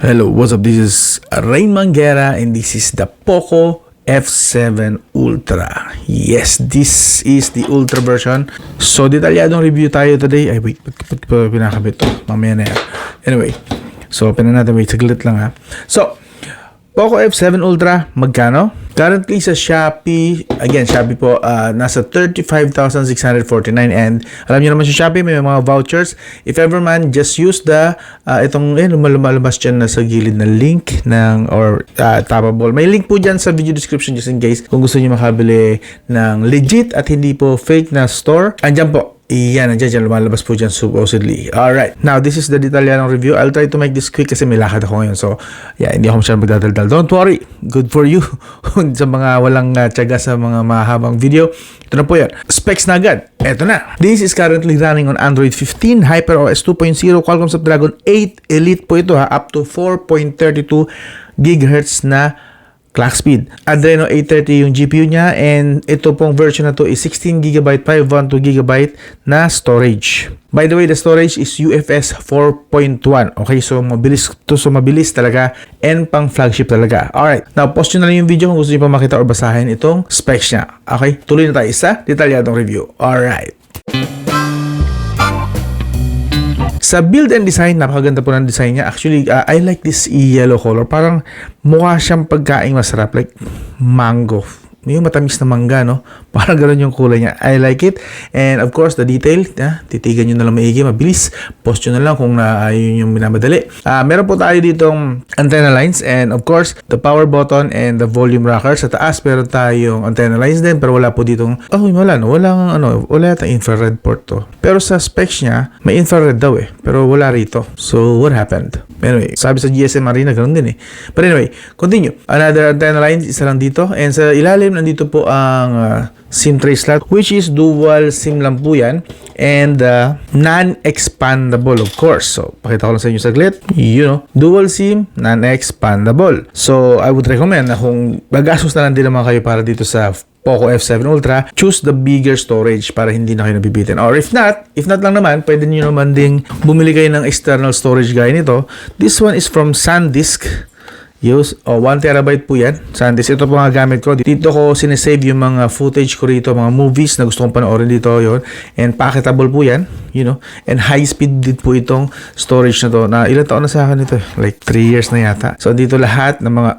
Hello, what's up? This is Rain Manguera and this is the Poco F7 Ultra. Yes, this is the Ultra version. So, detalyadong review tayo today. Ay, wait, ba't pinakabit to? Mamaya na yan. Anyway, so, open na natin. Wait, saglit lang ha. So, Poco F7 Ultra, magkano? Currently sa Shopee, again, Shopee po, nasa 35,649 and alam niyo naman sa Shopee, may mga vouchers. If ever man, just use the, lumalabas dyan na sa gilid na link ng, or tappable. May link po dyan sa video description just in case kung gusto niyo makabili ng legit at hindi po fake na store. Andyan po. Iyan, nandiyan lumalabas po dyan supposedly. Alright, now this is the detalyadong review. I'll try to make this quick kasi may lakad ako ngayon. So, yeah, hindi ako masyadong magdadaldal. Don't worry, good for you. Sa mga walang tiyaga sa mga mahabang video, ito na po yan. Specs na agad. Ito na. This is currently running on Android 15, HyperOS 2.0, Qualcomm Snapdragon 8 Elite po ito ha, up to 4.32 GHz na clock speed. Adreno 830 yung GPU niya and ito pong version na to is 16GB 512GB na storage. By the way, the storage is UFS 4.1. Okay, so mabilis to, so mabilis talaga and pang flagship talaga. Alright, now pause nyo na lang yung video kung gusto nyo pa makita or basahin itong specs niya. Okay, tuloy na tayo sa detalyadong review. Alright. Sa build and design, napakaganda po ng design niya. Actually, I like this yellow color. Parang mukha siyang pagkain masarap. Like mango. Yung matamis na mangga, no? Parang gano'n yung kulay niya. I like it. And of course, the detail, titigan nyo na lang maigi, mabilis. Post nyo na lang kung yun yung minamadali. Meron po tayo ditong antenna lines and of course, the power button and the volume rocker. Sa taas, meron tayong antenna lines din pero wala po ditong, wala no? Wala yata infrared port to. Pero sa specs niya, may infrared daw eh. Pero wala rito. So, what happened? Anyway, sabi sa GSM Arena, ganoon din eh. But anyway, continue. Another antenna line, isa lang dito. And sa ilalim, nandito po ang SIM tray slot, which is dual SIM lang po yan. And non-expandable, of course. So, pakita ko lang sa inyo saglit. Dual SIM, non-expandable. So, I would recommend na kung gagastos na lang din naman kayo para dito sa Poco F7 Ultra, choose the bigger storage para hindi na kayo nabibitin. Or if not lang naman, pwede nyo naman ding bumili kayo ng external storage gaya nito. This one is from SanDisk. 1TB po yan. SanDisk. Ito po mga gamit ko. Dito ko sinesave yung mga footage ko rito, mga movies na gusto kong panoorin dito. Yun. And packetable po yan. And high speed din po itong storage na to. Na ilang taon na sa akin ito. Like 3 years na yata. So dito lahat ng mga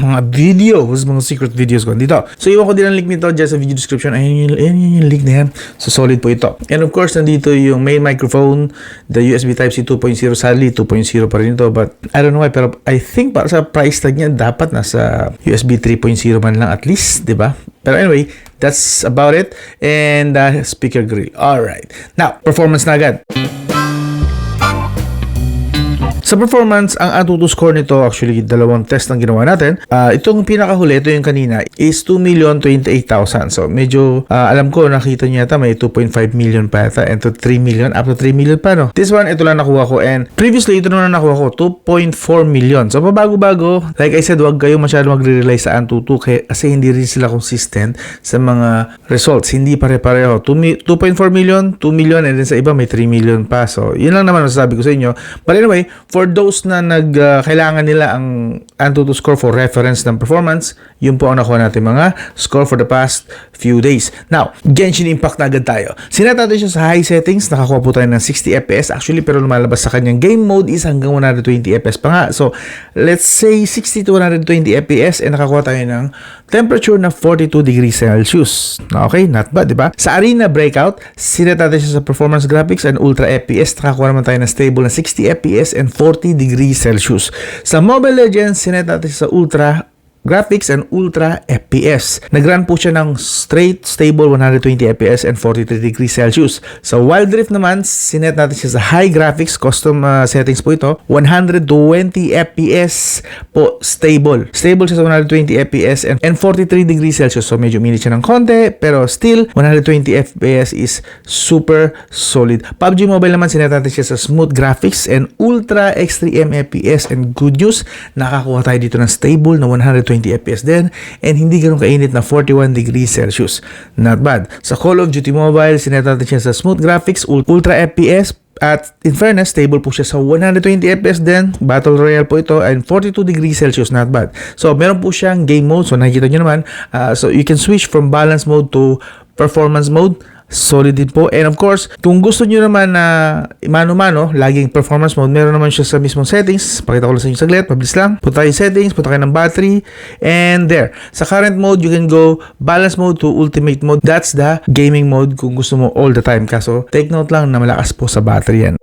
mga videos, mga secret videos ko dito. So iwan ko din ang link nito dyan sa video description. Ayun yung link na yan. So solid po ito. And of course, nandito yung main microphone, the USB Type-C 2.0. Sadly, 2.0 pa rin ito. But I don't know why. Pero I think para sa price tag niya, dapat nasa USB 3.0 man lang at least, di ba? Pero anyway, that's about it. And speaker grill. Alright. Now, performance na agad. Sa performance, ang Antutu score nito, actually, dalawang test ang ginawa natin. Itong pinakahuli, ito yung kanina, is 2,028,000. So, medyo, alam ko, nakita niyo yata, may 2.5 million pa yata, and to 3 million, up to 3 million pa, no? This one, ito lang nakuha ko, and previously, ito na nakuha ko, 2.4 million. So, pabago-bago, like I said, huwag kayo masyado magre-rely sa Antutu, kasi hindi rin sila consistent sa mga results. Hindi pare-pareho. 2.4 million, 2 million, and then sa iba, may 3 million pa. So, yun lang naman masasabi ko sa inyo. But anyway, for those na kailangan nila ang Antutu score for reference ng performance, yun po ang nakuha natin mga score for the past few days. Now, Genshin Impact na agad tayo. Sinet natin siya sa high settings, nakakuha po tayo ng 60 FPS. Actually, pero lumalabas sa kanyang game mode is hanggang 120 FPS pa nga. So, let's say 60 to 120 FPS and nakakuha tayo ng temperature na 42 degrees Celsius. Okay, not bad, di ba? Sa Arena Breakout, sinet natin siya sa performance graphics and ultra FPS. Nakakuha naman tayo ng stable na 60 FPS and 40 degrees Celsius. Sa Mobile Legends, sinet natin sa ultra graphics and ultra FPS. Nag-run po siya ng straight, stable 120 FPS and 43 degrees Celsius. Sa Wild Rift naman, sinet natin siya sa high graphics, custom settings po ito, 120 FPS po stable. Stable siya sa 120 FPS and 43 degrees Celsius. So medyo minit siya ng konti, pero still 120 FPS is super solid. PUBG Mobile naman, sinet natin siya sa smooth graphics and ultra extreme FPS, and good news, nakakuha tayo dito ng stable na 120 FPS din and hindi ganun kainit na 41 degrees Celsius. Not bad. Sa Call of Duty Mobile, sinet natin siya sa smooth graphics, ultra FPS, At in fairness, stable po siya sa 120 FPS din. Battle Royale po ito and 42 degrees Celsius, not bad. So, meron po siyang game mode. So, nakikita nyo naman. So, you can switch from balance mode to performance mode. Solid din po. And of course, kung gusto nyo naman na mano-mano, laging performance mode, meron naman siya sa mismong settings. Pakita ko lang sa inyo saglit. Mabilis lang. Punta kayo settings, punta kayo ng battery. And there. Sa current mode, you can go balance mode to ultimate mode. That's the gaming mode kung gusto mo all the time. Kaso, take note lang na malakas po sa battery yan.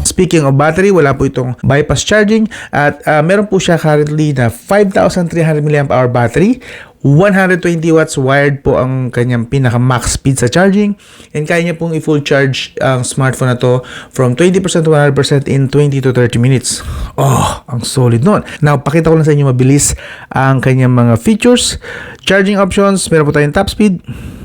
Speaking of battery, wala po itong bypass charging at meron po siya currently na 5,300 mAh battery. 120 watts wired po ang kanyang pinaka max speed sa charging and kaya niya pong i-full charge ang smartphone na to from 20% to 100% in 20 to 30 minutes. Oh, ang solid nun. Now, pakita ko lang sa inyo mabilis ang kanyang mga features. Charging options, meron po tayong top speed,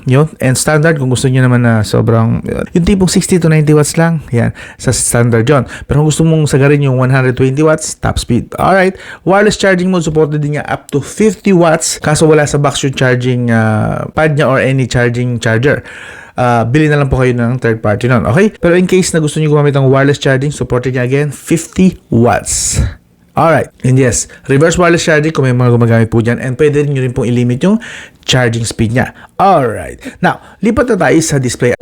yun, and standard kung gusto niyo naman na sobrang, yung tipong 60 to 90 watts lang, yan, sa standard yun. Pero kung gusto mong sagarin yung 120 watts, top speed. Alright, wireless charging mode, supported din niya up to 50 watts, kaso wala sa box yung charging pad niya or any charging charger. Bili na lang po kayo ng third party nun, okay? Pero in case na gusto niyo gumamit ng wireless charging, supported niya again, 50 watts. Alright, and yes, reverse wireless charging kung may mga gumagamit po dyan and pwede rin nyo rin pong ilimit yung charging speed niya. Alright, now, lipat na tayo sa display.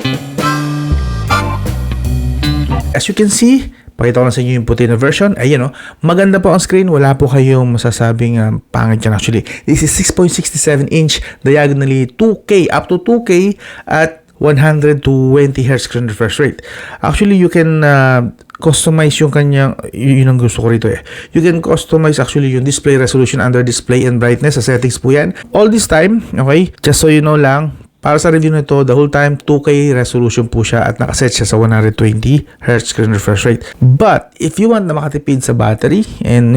As you can see, pakita ko lang sa inyo yung puti na version. Ayun, maganda po ang screen. Wala po kayong masasabing pangit yan actually. This is 6.67 inch, diagonally 2K, up to 2K at 120 Hz screen refresh rate. Actually, you can customize yung kanyang, yun ang gusto ko rito eh. You can customize actually yung display resolution under display and brightness sa settings po yan. All this time, okay, just so you know lang, para sa review nito, the whole time 2K resolution po siya at nakaset siya sa 120 Hz screen refresh rate. But if you want na makatipid sa battery and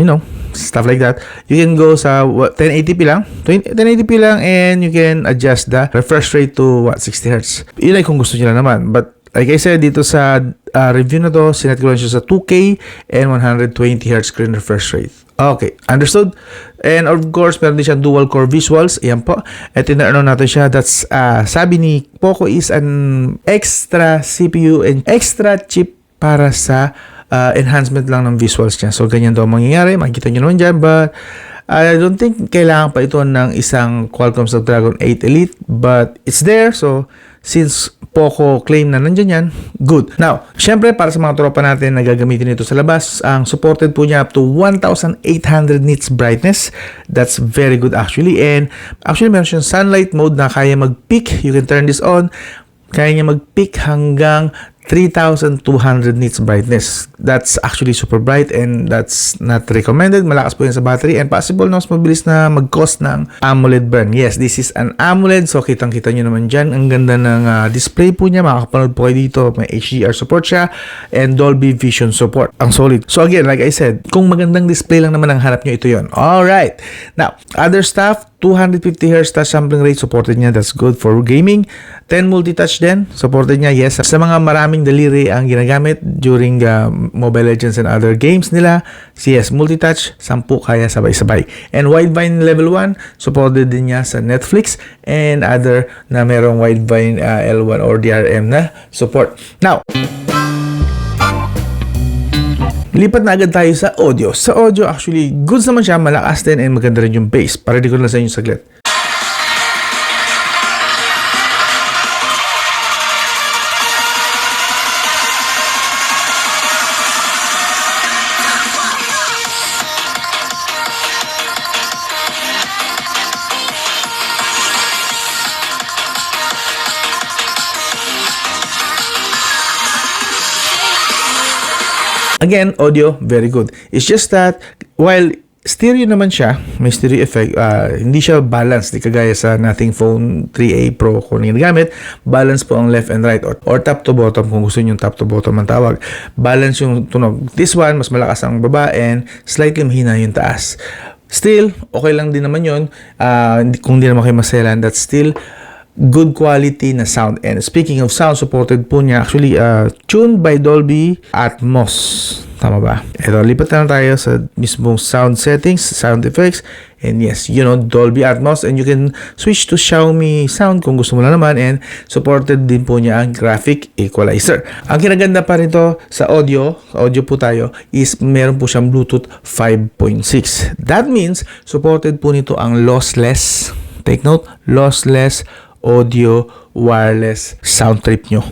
stuff like that, you can go sa 1080p lang. 1080p lang and you can adjust the refresh rate to 60 Hz. Yun ay kung gusto niyo lang naman. But like I said, dito sa review na to, sinet ko lang siya sa 2K and 120 Hz screen refresh rate. Okay, understood? And of course, meron din siyang dual core visuals. Ayan po. At tinarano natin siya. That's, sabi ni Poco is an extra CPU and extra chip para sa enhancement lang ng visuals niya. So, ganyan daw mangyayari. Makikita nyo naman dyan. But, I don't think kailangan pa ito ng isang Qualcomm Snapdragon 8 Elite. But, it's there. So, since Poco claim na nandyan yan, good. Now, syempre para sa mga tropa natin na gagamitin ito sa labas, ang supported po niya up to 1,800 nits brightness. That's very good actually. And actually meron siyang sunlight mode na kaya mag-peak. You can turn this on. Kaya niya mag-peak hanggang 3,200 nits brightness. That's actually super bright and that's not recommended. Malakas po yan sa battery and possible na mas mabilis na mag-cause ng AMOLED burn. Yes, this is an AMOLED. So, kitang-kita nyo naman dyan. Ang ganda ng display po niya. Makakapanood po kayo dito. May HDR support siya and Dolby Vision support. Ang solid. So, again, like I said, kung magandang display lang naman ang hanap nyo, ito yon. Alright. Now, other stuff, 250 Hz touch sampling rate supported niya. That's good for gaming. 10 multi-touch din. Supported niya. Yes. Sa mga maraming daliri ang ginagamit during Mobile Legends and other games nila. CS multi-touch, 10 kaya sabay-sabay. And Widevine level 1, supported din niya sa Netflix and other na merong Widevine L1 or DRM na support. Now, lipat na agad tayo sa audio. Sa audio, actually, goods naman siya, malakas din and maganda rin yung bass. Para di ko lang sa inyo saglit. Again, audio, very good. It's just that, while stereo naman siya, may stereo effect, hindi siya balanced, di kagaya sa Nothing Phone 3A Pro kung ginagamit. Balance po ang left and right or top to bottom kung gusto nyo top to bottom ang tawag. Balance yung tunog. This one, mas malakas ang baba and slightly mahina yung taas. Still, okay lang din naman yun. Kung di naman kayo maselan, that's still good quality na sound. And speaking of sound, supported po niya actually tuned by Dolby Atmos. Tama ba? Ito, lipat na tayo sa mismong sound settings, sound effects. And yes, Dolby Atmos. And you can switch to Xiaomi sound kung gusto mo lang naman. And supported din po niya ang graphic equalizer. Ang kinaganda pa rito sa audio po tayo, is meron po siyang Bluetooth 5.6. That means, supported po nito ang lossless, take note, lossless audio wireless sound trip nyo.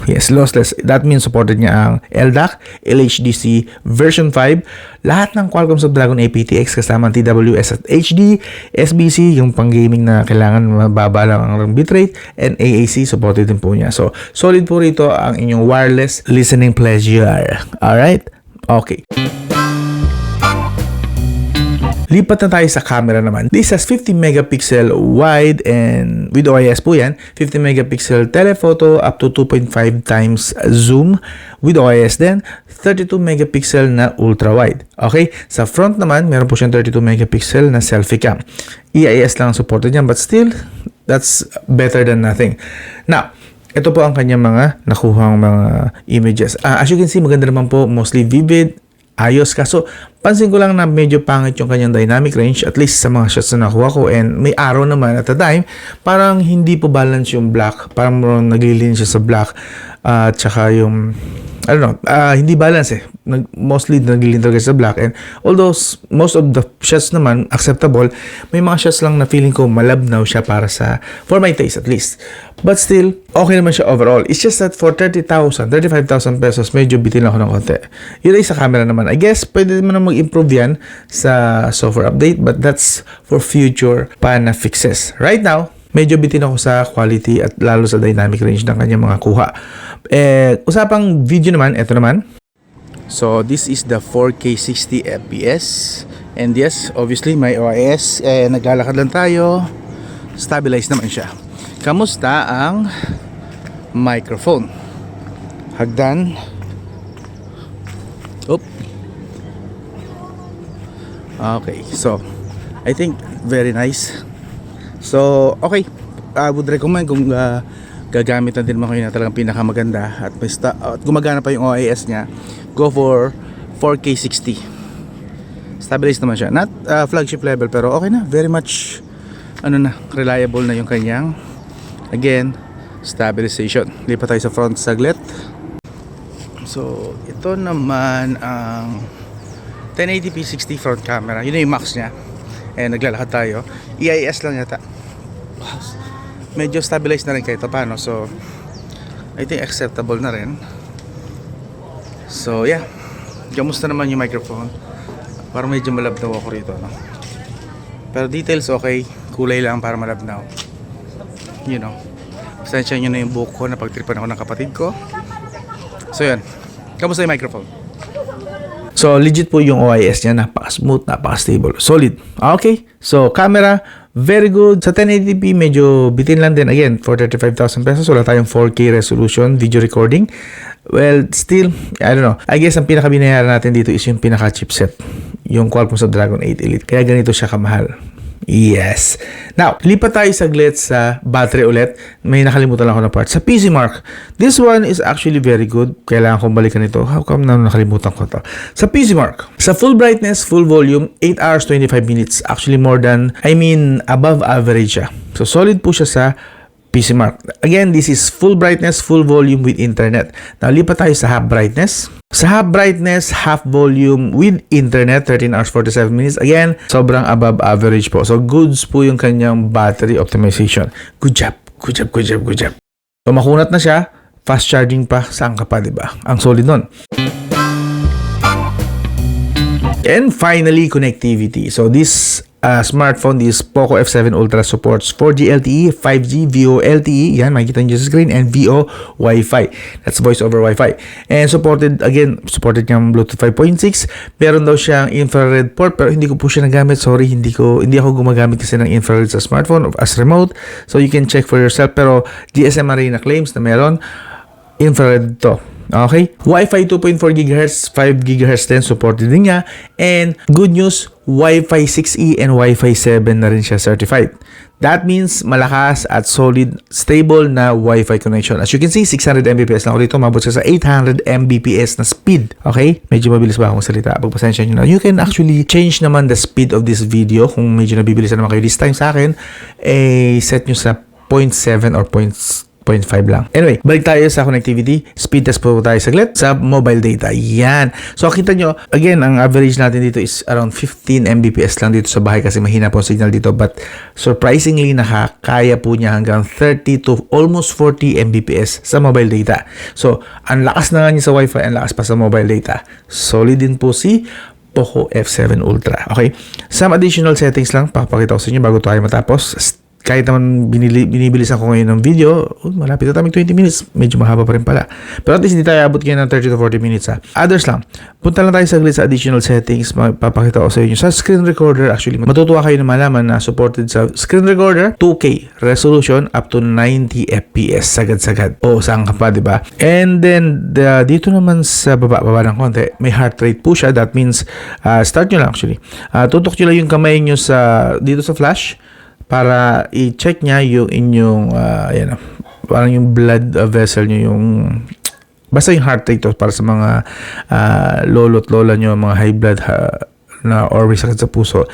Yes, lossless. That means supported niya ang LDAC, LHDC version 5, lahat ng Qualcomm Snapdragon aptX kasama ang TWS at HD, SBC, yung pang-gaming na kailangan mababa lang ang bitrate, and AAC supported din po niya. So, solid po rito ang inyong wireless listening pleasure. Alright? Okay. Lipat na tayo sa camera naman. This has 50 megapixel wide and with OIS po yan. 50 megapixel telephoto up to 2.5 times zoom with OIS din. 32 megapixel na ultra wide. Okay? Sa front naman, meron po siyang 32 megapixel na selfie cam. EIS lang supported yan but still, that's better than nothing. Now, ito po ang kanyang mga nakuhang mga images. As you can see, maganda naman po, mostly vivid, ayos. Kaso, pansin ko lang na medyo pangit yung kanyang dynamic range, at least sa mga shots na nakuha ko, and may arrow naman at the time, parang hindi po balance yung black, parang naglilin siya sa black, at saka yung, I don't know, hindi balance eh. Mostly naglilin talaga sa black, and although most of the shots naman acceptable, may mga shots lang na feeling ko malabnaw siya para sa, for my taste at least. But still, okay naman siya overall. It's just that for 35,000 pesos, medyo bitin lang ako ng konti. Yun ay sa camera naman. I guess, pwede naman na mag-improve yan sa software update, but that's for future pa na fixes. Right now, medyo bitin ako sa quality at lalo sa dynamic range ng kanyang mga kuha. Usapang video naman, eto naman. So, this is the 4K 60 FPS. And yes, obviously, may OIS. Naglalakad lang tayo. Stabilize naman siya. Kamusta ang microphone? Hagdan. Oop. Okay, so I think very nice. So, okay. I would recommend kung gagamit na din mo kayo na talagang pinakamaganda at gumagana pa yung OIS niya, go for 4K 60. Stabilized naman siya. Not flagship level pero okay na. Very much reliable na yung kanyang, again, stabilization. Lipat tayo sa front saglit. So, ito naman ang 1080p 60 front camera. Yun yung max niya. Naglalakad tayo. EIS lang yata. Medyo stabilized na rin kahit paano. So, I think acceptable na rin. So, yeah. Kamusta naman yung microphone? Parang medyo malabnaw ako rito, no? Pero details okay. Kulay lang para malabnaw. You know. Pasensya nyo na yung buhok ko na pagtripan ako ng kapatid ko. So, yun. Kamusta yung microphone? So, legit po yung OIS niya. Napaka-smooth, napaka-stable. Solid. Okay. So, camera, very good. Sa 1080p, medyo bitin lang din. Again, for 35,000 pesos, wala tayong 4K resolution video recording. Well, still, I don't know. I guess ang pinaka-binayaran natin dito is yung pinaka-chipset. Yung Qualcomm Snapdragon 8 Elite. Kaya ganito siya kamahal. Yes. Now, lipat tayo saglit sa battery ulit. May nakalimutan lang ako na part. Sa PCMark, this one is actually very good. Kailangan kong balikan ito. How come na nakalimutan ko ito? Sa PCMark, sa full brightness, full volume, 8 hours, 25 minutes. Actually more than, above average siya. So, solid po siya sa PCMark. Again, this is full brightness, full volume with internet. Now, lipat tayo sa half brightness. Sa half brightness, half volume with internet, 13 hours, 47 minutes. Again, sobrang above average po. So, goods po yung kanyang battery optimization. Good job. Good job, good job, good job. So, makunat na siya. Fast charging pa. Saan ka pa, diba? Ang solid nun. And finally, connectivity. So, this smartphone, this Poco F7 Ultra supports 4G LTE, 5G VO LTE, yan, makikita nyo sa screen, and VO Wi-Fi. That's voice over Wi-Fi. And supported niyang Bluetooth 5.6. Meron daw siyang infrared port, pero hindi ko po siya nagamit. Sorry, hindi ako gumagamit kasi ng infrared sa smartphone as remote. So, you can check for yourself. Pero GSM Arena claims na meron infrared to. Okay? Wi-Fi 2.4 GHz, 5 GHz din supported din niya. And good news, Wi-Fi 6E and Wi-Fi 7 na rin siya certified. That means malakas at solid, stable na Wi-Fi connection. As you can see, 600 Mbps lang ako dito. Mabot siya sa 800 Mbps na speed. Okay? Medyo mabilis ba akong salita? Pagpasensya nyo na. You can actually change naman the speed of this video. Kung medyo nabibilisan naman kayo this time sa akin, set nyo sa 0.7 or 0.5 lang. Anyway, balik tayo sa connectivity. Speed test po tayo saglit sa mobile data. Yan. So, kita nyo, again, ang average natin dito is around 15 Mbps lang dito sa bahay kasi mahina po ang signal dito. But, surprisingly, nakakaya po niya hanggang 30 to almost 40 Mbps sa mobile data. So, ang lakas na nga niya sa Wi-Fi, ang lakas pa sa mobile data. Solid din po si Poco F7 Ultra. Okay? Some additional settings lang, papakita ko sa inyo bago tayo matapos. Kahit naman binibilisan ko ngayon ng video, malapit na tayo 20 minutes. Medyo mahaba pa rin pala. Pero at least hindi tayo abot ngayon ng 30 to 40 minutes ha. Others lang. Punta lang tayo saglit sa additional settings. Papakita ko sa inyo. Sa screen recorder, actually, matutuwa kayo na malaman na supported sa screen recorder, 2K resolution up to 90 FPS. Sagad-sagad. O, saan ka pa, diba? And then, dito naman sa baba ng konti, may heart rate po siya. That means, start nyo lang actually. Tutok nyo lang yung kamay nyo dito sa flash para i-check niya yung inyong parang yung blood vessel nyo, yung basta yung heart rate to para sa mga lolo't lola nyo, mga high blood na or may sakit sa puso,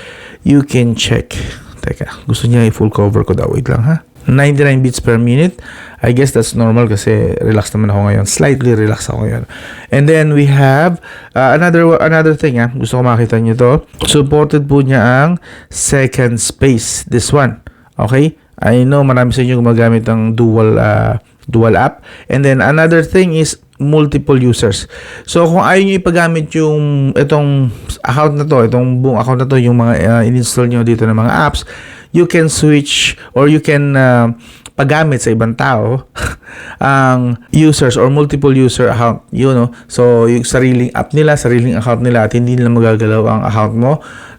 you can check. Teka, gusto niya i-full cover ko daw. Wait lang ha. 99 beats per minute. I guess that's normal kasi relax naman ako ngayon. Slightly relax ako ngayon. And then we have another thing gusto ko makita nyo to. Supported po niya ang second space. This one. Okay? I know marami sa inyo gumagamit ng dual app. And then another thing is multiple users. So kung ayaw nyo ipagamit itong account na to, itong buong account na to, yung mga in-install nyo dito ng mga apps, you can switch or you can paggamit sa ibang tao ang users or multiple user account, so yung sariling app nila, sariling account nila at hindi nila magagalaw ang account mo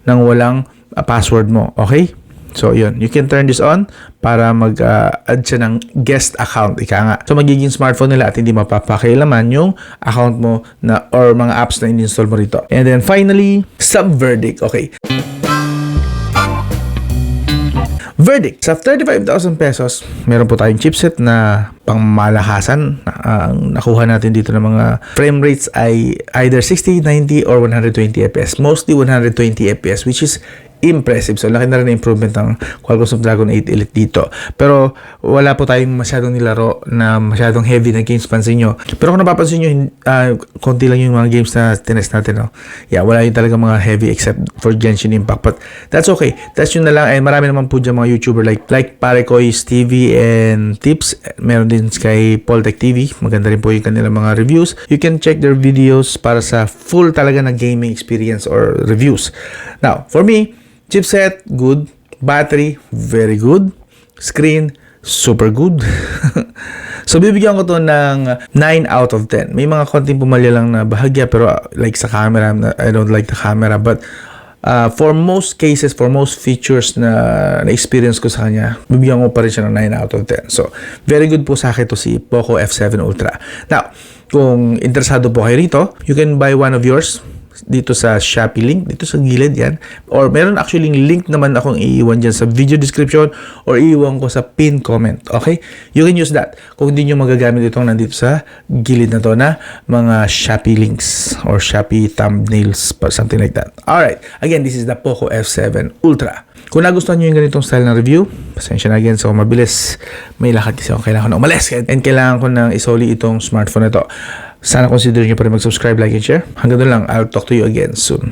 nang walang password mo. Okay? So, yun. You can turn this on para mag-add siya ng guest account. Ika nga. So, magiging smartphone nila at hindi mapapakailaman yung account mo or mga apps na in-install mo rito. And then, finally, sub-verdict. Okay. Verdict. Sa 35,000 pesos, meron po tayong chipset na pangmalakasan. Ang nakuha natin dito ng mga frame rates ay either 60, 90, or 120 FPS. Mostly 120 FPS, which is impressive. So, laki na rin na improvement ng Qualcomm Snapdragon 8 Elite dito. Pero, wala po tayong masyadong nilaro na masyadong heavy na games, pansin nyo. Pero kung napapansin nyo, konti lang yung mga games na tinest natin. No? Yeah, wala yung talaga mga heavy except for Genshin Impact. But, that's okay. Test nyo na lang. And marami naman po dyan mga YouTuber like Parekoy's TV and Tips. Meron din kay Poltech TV. Maganda rin po yung kanilang mga reviews. You can check their videos para sa full talaga na gaming experience or reviews. Now, for me, chipset, good. Battery, very good. Screen, super good. So, bibigyan ko to ng 9 out of 10. May mga konting pumalya lang na bahagya, pero like sa camera, I don't like the camera. But for most cases, for most features na experience ko sa kanya, bibigyan ko pa rin siya ng 9 out of 10. So, very good po sa akin to si Poco F7 Ultra. Now, kung interesado po kayo rito, you can buy one of yours dito sa Shopee link, dito sa gilid yan. Or meron actually link naman akong iiwan dyan sa video description or iiwan ko sa pin comment. Okay? You can use that. Kung hindi nyo magagamit itong nandito sa gilid na to na mga Shopee links or Shopee thumbnails, something like that. Alright. Again, this is the Poco F7 Ultra. Kung nagustuhan nyo yung ganitong style ng review, pasensya na again. So, mabilis. May lakad kasi ako. Kailangan ko na umalis. And kailangan ko nang isoli itong smartphone na to. Sana consider nyo pa rin mag-subscribe, like, and share. Hanggang doon lang. I'll talk to you again soon.